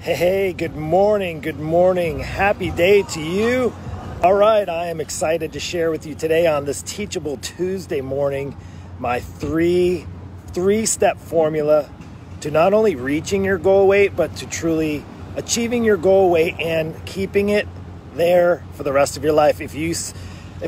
Hey, good morning, happy day to you. All right, I am excited to share with you today on this Teachable Tuesday morning my three-step formula to not only reaching your goal weight, but to truly achieving your goal weight and keeping it there for the rest of your life. If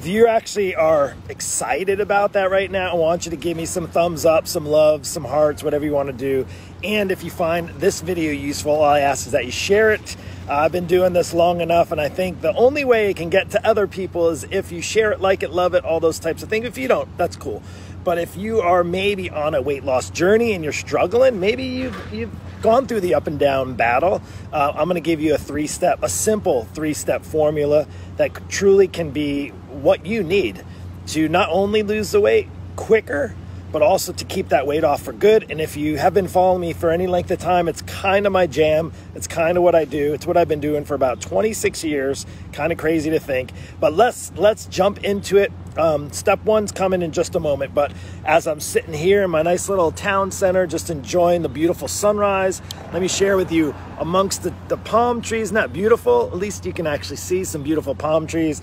you actually are excited about that right now, I want you to give me some thumbs up, some love, some hearts, whatever you want to do. And if you find this video useful, all I ask is that you share it. I've been doing this long enough, and I think the only way it can get to other people is if you share it, like it, love it, all those types of things. If you don't, that's cool. But if you are maybe on a weight loss journey and you're struggling, maybe you've gone through the up and down battle, I'm going to give you a simple three-step formula that truly can be what you need to not only lose the weight quicker, but also to keep that weight off for good. And if you have been following me for any length of time, it's kind of my jam. It's kind of what I do. It's what I've been doing for about 26 years. Kind of crazy to think, but let's jump into it. Step one's coming in just a moment, but as I'm sitting here in my nice little town center, just enjoying the beautiful sunrise, let me share with you amongst the palm trees. Not beautiful, at least you can actually see some beautiful palm trees.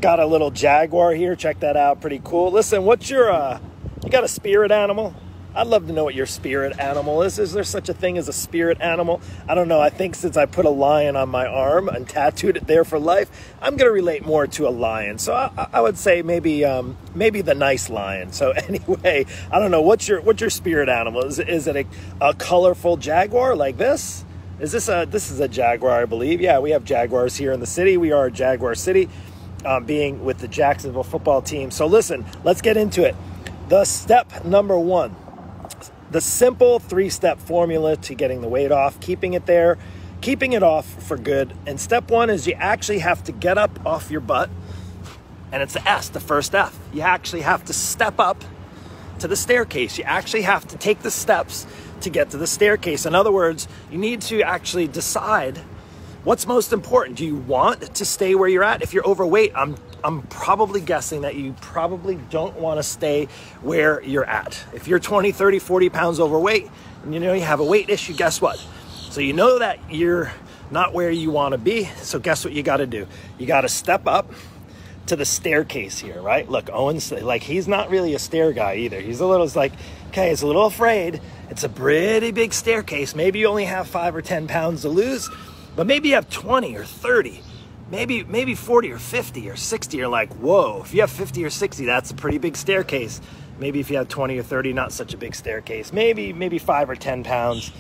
Got a little jaguar here, check that out, pretty cool. Listen, what's your, you got a spirit animal? I'd love to know what your spirit animal is. Is there such a thing as a spirit animal? I don't know. I think since I put a lion on my arm and tattooed it there for life, I'm going to relate more to a lion. So I would say maybe the nice lion. So anyway, I don't know. What's your spirit animal? Is it a colorful jaguar like this? This is a jaguar, I believe. Yeah, we have jaguars here in the city. We are a Jaguar city, being with the Jacksonville football team. So listen, let's get into it. The step number one. The simple three-step formula to getting the weight off, keeping it there, keeping it off for good. And step one is you actually have to get up off your butt. And it's the S, the first F. You actually have to step up to the staircase. You actually have to take the steps to get to the staircase. In other words, you need to actually decide what's most important. Do you want to stay where you're at? If you're overweight, I'm probably guessing that you probably don't want to stay where you're at. If you're 20, 30, 40 pounds overweight, and you know you have a weight issue, guess what? So you know that you're not where you want to be. So guess what you got to do? You got to step up to the staircase here, right? Look, Owen's like, he's not really a stair guy either. He's a little he's a little afraid. It's a pretty big staircase. Maybe you only have 5 or 10 pounds to lose, but maybe you have 20 or 30. Maybe 40 or 50 or 60, you're like, whoa, if you have 50 or 60, that's a pretty big staircase. Maybe if you have 20 or 30, not such a big staircase. Maybe 5 or 10 pounds.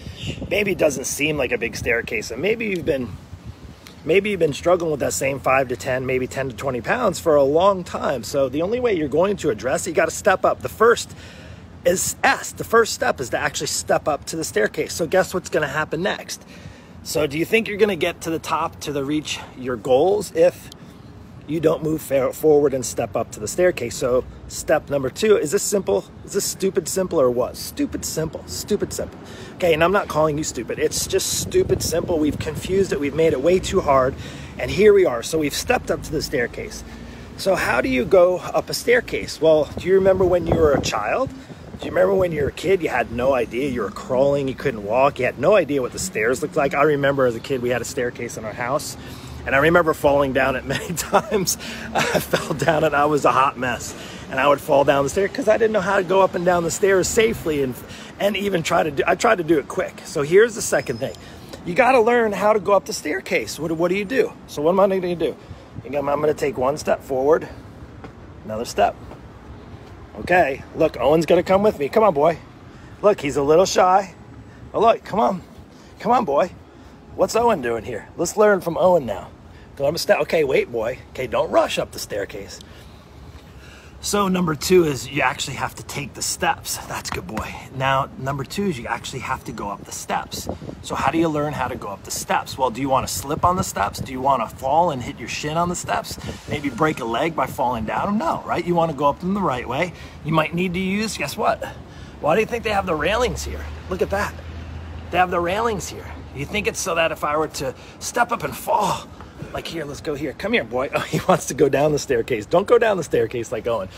Maybe it doesn't seem like a big staircase. And maybe you've been struggling with that same 5 to 10, maybe 10 to 20 pounds for a long time. So the only way you're going to address it, you got to step up. The first is S. The first step is to actually step up to the staircase. So guess what's going to happen next? So do you think you're going to get to the top to reach your goals if you don't move forward and step up to the staircase? So step number two, is this simple? Is this stupid simple or what? Stupid simple. Okay, and I'm not calling you stupid. It's just stupid simple. We've confused it. We've made it way too hard. And here we are. So we've stepped up to the staircase. So how do you go up a staircase? Well, do you remember when you were a child? Do you remember when you were a kid, you had no idea, you were crawling, you couldn't walk, you had no idea what the stairs looked like? I remember as a kid, we had a staircase in our house, and I remember falling down it many times. I fell down and I was a hot mess, and I would fall down the stairs because I didn't know how to go up and down the stairs safely and even I tried to do it quick. So here's the second thing. You got to learn how to go up the staircase. What do you do? So what am I going to do? I'm going to take one step forward, another step. Okay, look, Owen's gonna come with me. Come on, boy. Look, he's a little shy. Oh, look, come on, boy. What's Owen doing here? Let's learn from Owen now. Okay, wait, boy. Okay, don't rush up the staircase. So number two is you actually have to take the steps. That's good, boy. Now, number two is you actually have to go up the steps. So how do you learn how to go up the steps? Well, do you want to slip on the steps? Do you want to fall and hit your shin on the steps? Maybe break a leg by falling down? No, right? You want to go up them the right way. You might need to use, guess what? Why do you think they have the railings here? Look at that. They have the railings here. You think it's so that if I were to step up and fall, like here, let's go here. Come here, boy. Oh, he wants to go down the staircase. Don't go down the staircase like Owen.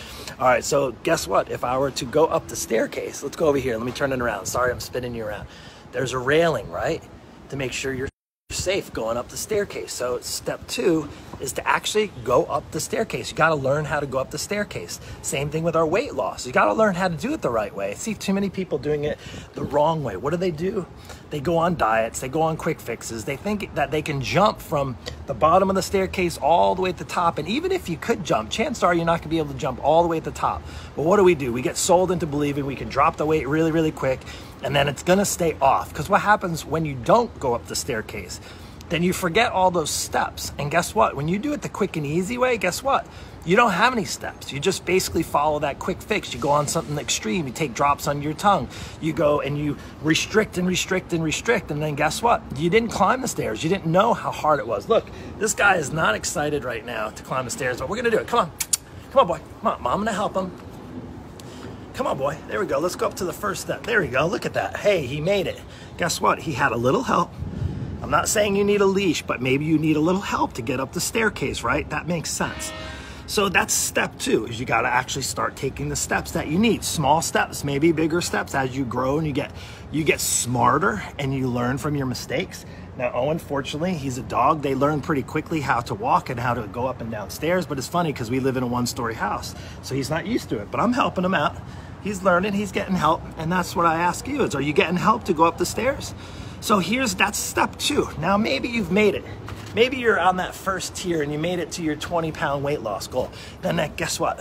All right, so guess what? If I were to go up the staircase, let's go over here. Let me turn it around. Sorry, I'm spinning you around. There's a railing, right? To make sure you're safe going up the staircase. So step 2 is to actually go up the staircase. You got to learn how to go up the staircase. Same thing with our weight loss. You got to learn how to do it the right way. I see too many people doing it the wrong way. What do? They go on diets, they go on quick fixes. They think that they can jump from the bottom of the staircase all the way at the top. And even if you could jump, chances are you're not gonna be able to jump all the way at the top. But what do? We get sold into believing we can drop the weight really, really quick, and then it's gonna stay off. Because what happens when you don't go up the staircase? Then you forget all those steps. And guess what? When you do it the quick and easy way, guess what? You don't have any steps. You just basically follow that quick fix. You go on something extreme. You take drops on your tongue. You go and you restrict and restrict and restrict. And then guess what? You didn't climb the stairs. You didn't know how hard it was. Look, this guy is not excited right now to climb the stairs, but we're going to do it. Come on. Come on, boy. Come on. Mom, I'm going to help him. Come on, boy. There we go. Let's go up to the first step. There we go. Look at that. Hey, he made it. Guess what? He had a little help. I'm not saying you need a leash, but maybe you need a little help to get up the staircase, right? That makes sense. So that's step 2, is you got to actually start taking the steps that you need. Small steps, maybe bigger steps as you grow and you get smarter and you learn from your mistakes. Now, Owen, fortunately, he's a dog. They learn pretty quickly how to walk and how to go up and down stairs, but it's funny because we live in a 1-story house, so he's not used to it, but I'm helping him out. He's learning, he's getting help, and that's what I ask you is, are you getting help to go up the stairs? So that's step 2. Now, maybe you've made it. Maybe you're on that first tier and you made it to your 20-pound weight loss goal. Then guess what?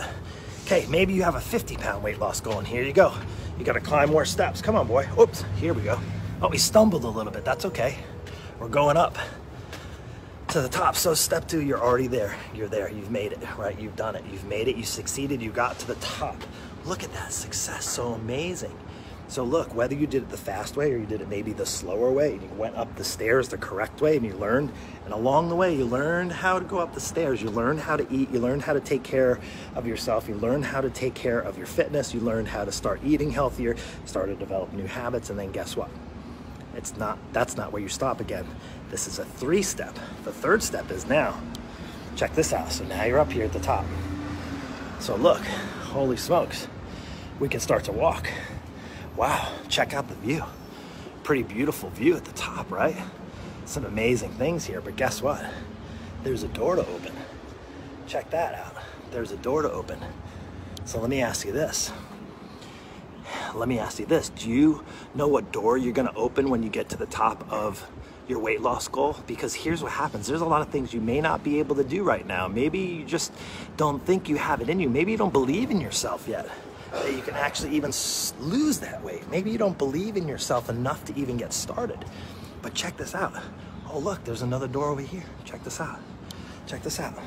Okay, maybe you have a 50-pound weight loss goal, and here you go. You gotta climb more steps. Come on, boy. Oops, here we go. Oh, we stumbled a little bit. That's okay. We're going up to the top. So step 2, you're already there. You're there. You've made it, right? You've done it. You've made it. You succeeded. You got to the top. Look at that success. So amazing. So look, whether you did it the fast way or you did it maybe the slower way, and you went up the stairs the correct way and you learned, and along the way you learned how to go up the stairs, you learned how to eat, you learned how to take care of yourself, you learned how to take care of your fitness, you learned how to start eating healthier, start to develop new habits, and then guess what? That's not where you stop again. This is a 3-step. The 3rd step is now, check this out. So now you're up here at the top. So look, holy smokes, we can start to walk. Wow, check out the view. Pretty beautiful view at the top, right? Some amazing things here, but guess what? There's a door to open. Check that out. There's a door to open. So let me ask you this. Do you know what door you're gonna open when you get to the top of your weight loss goal? Because here's what happens. There's a lot of things you may not be able to do right now. Maybe you just don't think you have it in you. Maybe you don't believe in yourself yet, that you can actually even lose that weight. Maybe you don't believe in yourself enough to even get started. But check this out. Oh, look, there's another door over here. Check this out. Check this out.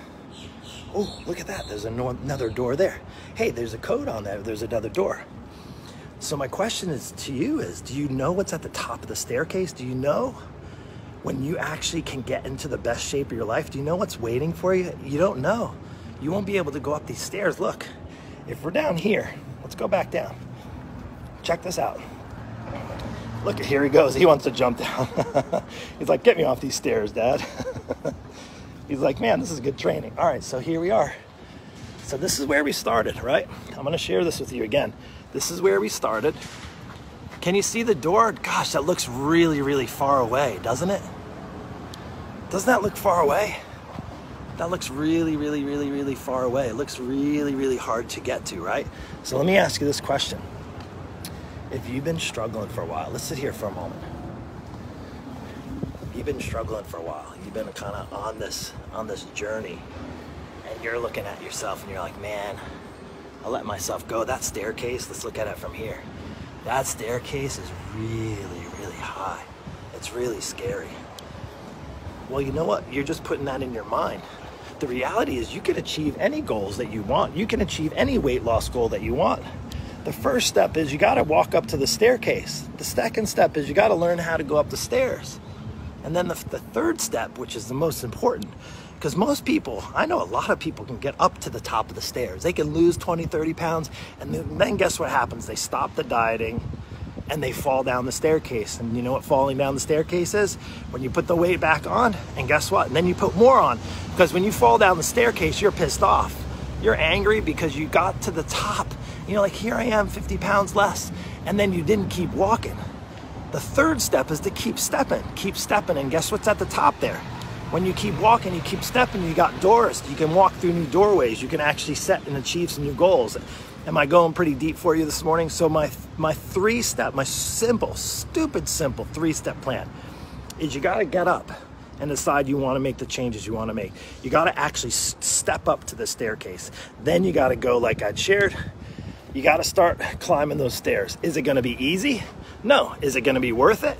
Oh, look at that. There's another door there. Hey, there's a code on there. There's another door. So my question is to you is, do you know what's at the top of the staircase? Do you know when you actually can get into the best shape of your life? Do you know what's waiting for you? You don't know. You won't be able to go up these stairs. Look, if we're down here, let's go back down. Check this out. Look, here he goes. He wants to jump down. He's like, get me off these stairs, Dad. He's like, man, this is good training. All right, so here we are. So this is where we started, right? I'm gonna share this with you again. This is where we started. Can you see the door? Gosh, that looks really, really far away, doesn't it? Doesn't that look far away? That looks really, really, really, really far away. It looks really, really hard to get to, right? So let me ask you this question. If you've been struggling for a while, let's sit here for a moment. You've been struggling for a while. You've been kind of on this journey, and you're looking at yourself and you're like, man, I let myself go. That staircase, let's look at it from here. That staircase is really, really high. It's really scary. Well, you know what? You're just putting that in your mind. The reality is you can achieve any goals that you want. You can achieve any weight loss goal that you want. The first step is you got to walk up to the staircase. The second step is you got to learn how to go up the stairs. And then the third step, which is the most important, because most people, I know a lot of people can get up to the top of the stairs. They can lose 20, 30 pounds, and then guess what happens? They stop the dieting and they fall down the staircase. And you know what falling down the staircase is? When you put the weight back on, and guess what? And then you put more on. Because when you fall down the staircase, you're pissed off. You're angry because you got to the top. You know, like, here I am, 50 pounds less, and then you didn't keep walking. The third step is to keep stepping, and guess what's at the top there? When you keep walking, you keep stepping, you got doors. You can walk through new doorways. You can actually set and achieve some new goals. Am I going pretty deep for you this morning? So my three-step, my simple, stupid simple three-step plan is you got to get up and decide you want to make the changes you want to make. You got to actually step up to the staircase. Then you got to go, like I'd shared, you got to start climbing those stairs. Is it going to be easy? No. Is it going to be worth it?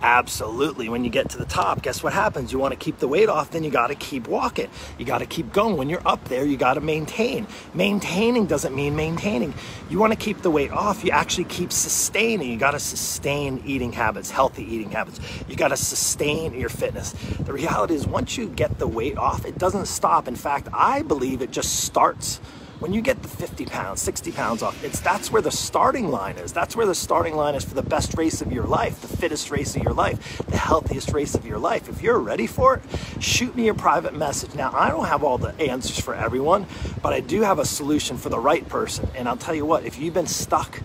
Absolutely. When you get to the top, guess what happens? You want to keep the weight off, then you got to keep walking. You got to keep going. When you're up there, you got to maintain. Maintaining doesn't mean maintaining. You want to keep the weight off. You actually keep sustaining. You got to sustain eating habits, healthy eating habits. You got to sustain your fitness. The reality is once you get the weight off, it doesn't stop. In fact, I believe it just starts. When you get the 50 pounds, 60 pounds off, that's where the starting line is. That's where the starting line is for the best race of your life, the fittest race of your life, the healthiest race of your life. If you're ready for it, shoot me a private message. Now, I don't have all the answers for everyone, but I do have a solution for the right person. And I'll tell you what, if you've been stuck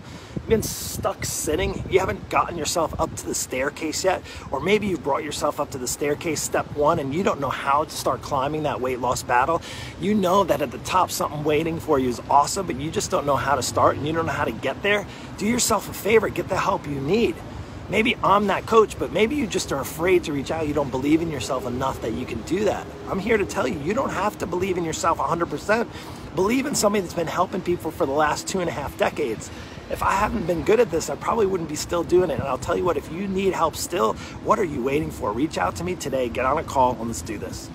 sitting, you haven't gotten yourself up to the staircase yet, or maybe you've brought yourself up to the staircase step one and you don't know how to start climbing that weight loss battle. You know that at the top something waiting for you is awesome, but you just don't know how to start and you don't know how to get there. Do yourself a favor, get the help you need. Maybe I'm that coach, but maybe you just are afraid to reach out. You don't believe in yourself enough that you can do that. I'm here to tell you, you don't have to believe in yourself 100%. Believe in somebody that's been helping people for the last 2.5 decades. If I haven't been good at this, I probably wouldn't be still doing it. And I'll tell you what, if you need help still, what are you waiting for? Reach out to me today, get on a call, and let's do this.